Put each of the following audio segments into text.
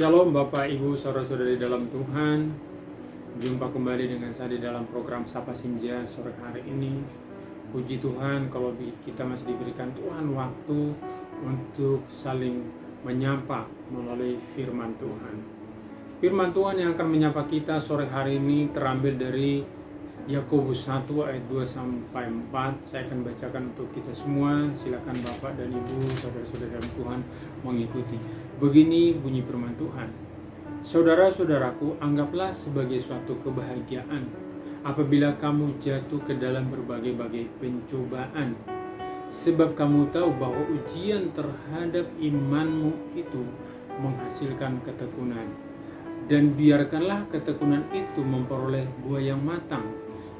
Shalom Bapak Ibu Saudara-saudari dalam Tuhan. Jumpa kembali dengan saya di dalam program Sapa Senja sore hari ini. Puji Tuhan kalau kita masih diberikan Tuhan waktu untuk saling menyapa melalui firman Tuhan. Firman Tuhan yang akan menyapa kita sore hari ini terambil dari Yakobus 1 ayat 2 sampai 4. Saya akan bacakan untuk kita semua. Silakan Bapak dan Ibu, saudara-saudara dalam Tuhan mengikuti. Begini bunyi firman Tuhan. Saudara-saudaraku, anggaplah sebagai suatu kebahagiaan apabila kamu jatuh ke dalam berbagai-bagai pencobaan. Sebab kamu tahu bahwa ujian terhadap imanmu itu menghasilkan ketekunan. Dan biarkanlah ketekunan itu memperoleh buah yang matang,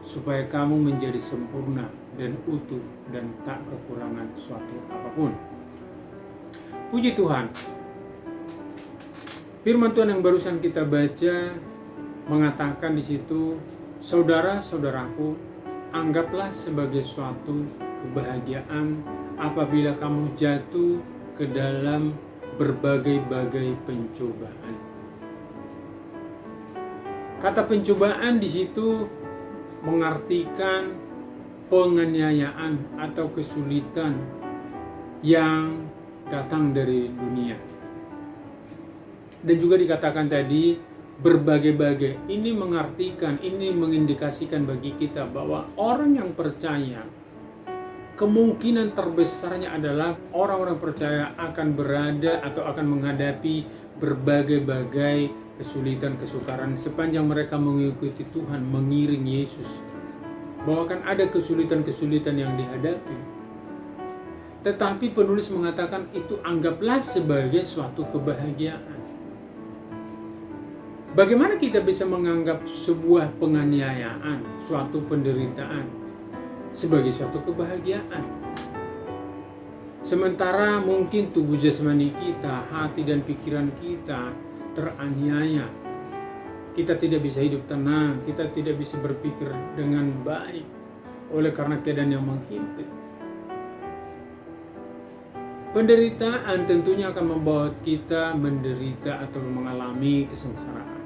supaya kamu menjadi sempurna dan utuh dan tak kekurangan suatu apapun. Puji Tuhan. Firman Tuhan yang barusan kita baca mengatakan di situ, saudara-saudaraku, anggaplah sebagai suatu kebahagiaan apabila kamu jatuh ke dalam berbagai-bagai pencobaan. Kata pencobaan di situ mengartikan penganiayaan atau kesulitan yang datang dari dunia. Dan juga dikatakan tadi berbagai-bagai. Ini mengartikan, ini mengindikasikan bagi kita bahwa orang yang percaya kemungkinan terbesarnya adalah orang-orang percaya akan berada atau akan menghadapi berbagai-bagai kesulitan, kesukaran sepanjang mereka mengikuti Tuhan, mengiring Yesus. Bahwa akan ada kesulitan-kesulitan yang dihadapi. Tetapi penulis mengatakan itu anggaplah sebagai suatu kebahagiaan. Bagaimana kita bisa menganggap sebuah penganiayaan, suatu penderitaan sebagai suatu kebahagiaan? Sementara mungkin tubuh jasmani kita, hati dan pikiran kita teraniaya. Kita tidak bisa hidup tenang, kita tidak bisa berpikir dengan baik oleh karena keadaan yang menghimpit. Penderitaan tentunya akan membawa kita menderita atau mengalami kesengsaraan.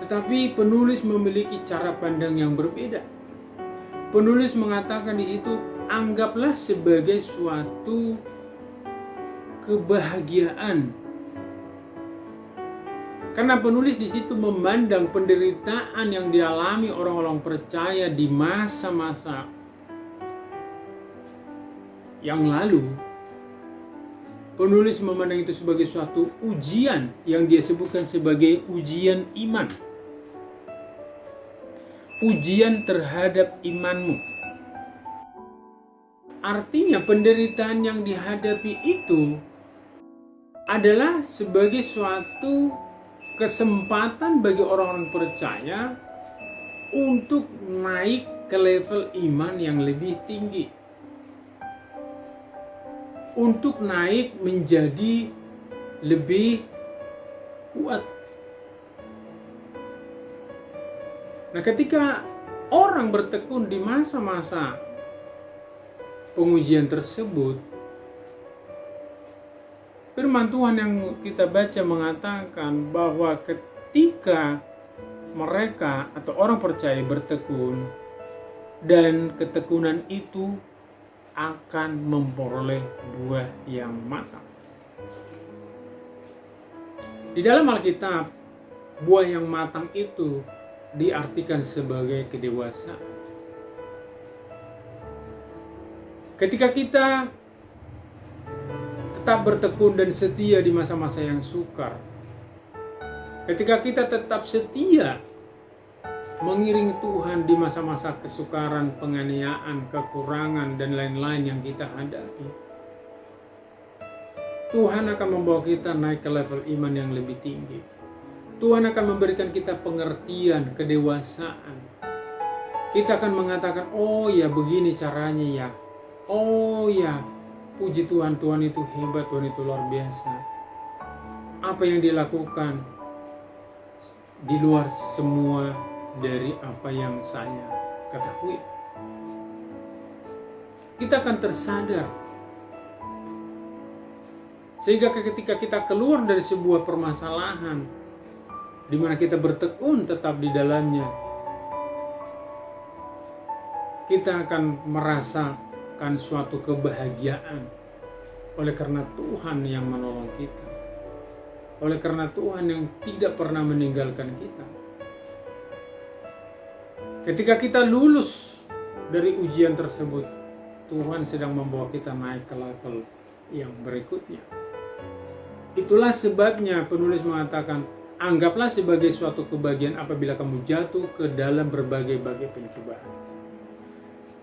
Tetapi penulis memiliki cara pandang yang berbeda. Penulis mengatakan di situ, anggaplah sebagai suatu kebahagiaan. Karena penulis di situ memandang penderitaan yang dialami orang-orang percaya di masa-masa yang lalu. Penulis memandang itu sebagai suatu ujian yang dia sebutkan sebagai ujian iman. Ujian terhadap imanmu. Artinya penderitaan yang dihadapi itu adalah sebagai suatu kesempatan bagi orang-orang percaya untuk naik ke level iman yang lebih tinggi. Untuk naik menjadi lebih kuat. Nah, ketika orang bertekun di masa-masa pengujian tersebut, firman Tuhan yang kita baca mengatakan bahwa ketika mereka atau orang percaya bertekun dan ketekunan itu akan memperoleh buah yang matang. Di dalam Alkitab, buah yang matang itu diartikan sebagai kedewasaan. Ketika kita tetap bertekun dan setia di masa-masa yang sukar, ketika kita tetap setia mengiring Tuhan di masa-masa kesukaran, penganiayaan, kekurangan, dan lain-lain yang kita hadapi, Tuhan akan membawa kita naik ke level iman yang lebih tinggi. Tuhan akan memberikan kita pengertian, kedewasaan. Kita akan mengatakan, oh ya begini caranya ya. Oh ya, puji Tuhan, Tuhan itu hebat, Tuhan itu luar biasa. Apa yang dilakukan di luar semua dari apa yang saya ketahui. Kita akan tersadar Sehingga ketika kita keluar dari sebuah permasalahan di mana kita bertekun tetap di dalamnya, kita akan merasakan suatu kebahagiaan oleh karena Tuhan yang menolong kita, oleh karena Tuhan yang tidak pernah meninggalkan kita. Ketika kita lulus dari ujian tersebut, Tuhan sedang membawa kita naik ke level yang berikutnya. Itulah sebabnya penulis mengatakan, anggaplah sebagai suatu kebahagiaan apabila kamu jatuh ke dalam berbagai-bagai pencobaan.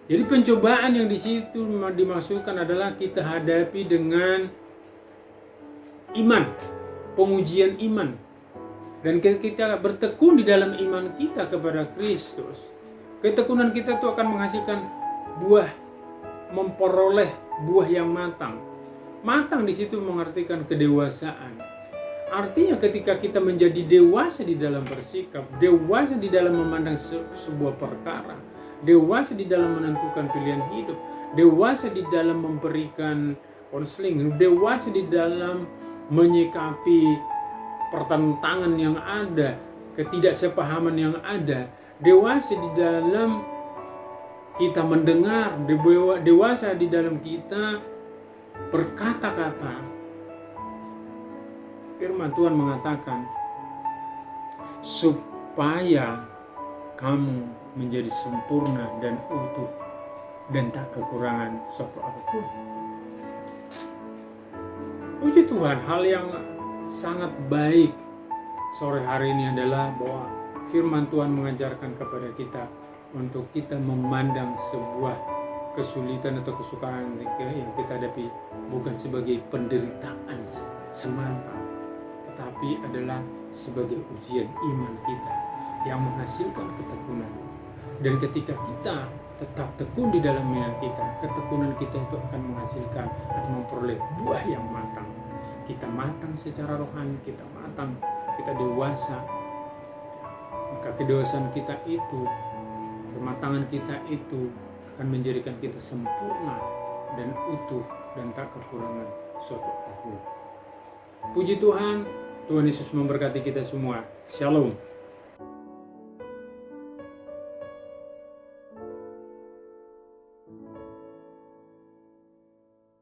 Jadi pencobaan yang di situ dimaksudkan adalah kita hadapi dengan iman, pengujian iman. Dan kita bertekun di dalam iman kita kepada Kristus, ketekunan kita itu akan menghasilkan buah, memperoleh buah yang matang. Matang di situ mengartikan kedewasaan. Artinya ketika kita menjadi dewasa di dalam bersikap, dewasa di dalam memandang sebuah perkara, dewasa di dalam menentukan pilihan hidup, dewasa di dalam memberikan konseling, dewasa di dalam menyikapi pertentangan yang ada, ketidaksepahaman yang ada, dewasa di dalam kita mendengar, dewasa di dalam kita berkata-kata. Firman Tuhan mengatakan, supaya kamu menjadi sempurna dan utuh dan tak kekurangan suatu apapun. Puji Tuhan, hal yang sangat baik sore hari ini adalah bahwa firman Tuhan mengajarkan kepada kita untuk kita memandang sebuah kesulitan atau kesukaran yang kita hadapi bukan sebagai penderitaan semata, tetapi adalah sebagai ujian iman kita yang menghasilkan ketekunan. Dan ketika kita tetap tekun di dalam iman kita, ketekunan kita itu akan menghasilkan atau memperoleh buah yang matang. Kita matang secara rohani, kita matang, kita dewasa. Maka kedewasaan kita itu, kematangan kita itu akan menjadikan kita sempurna dan utuh dan tak kekurangan suatu apapun. Puji Tuhan, Tuhan Yesus memberkati kita semua. Shalom.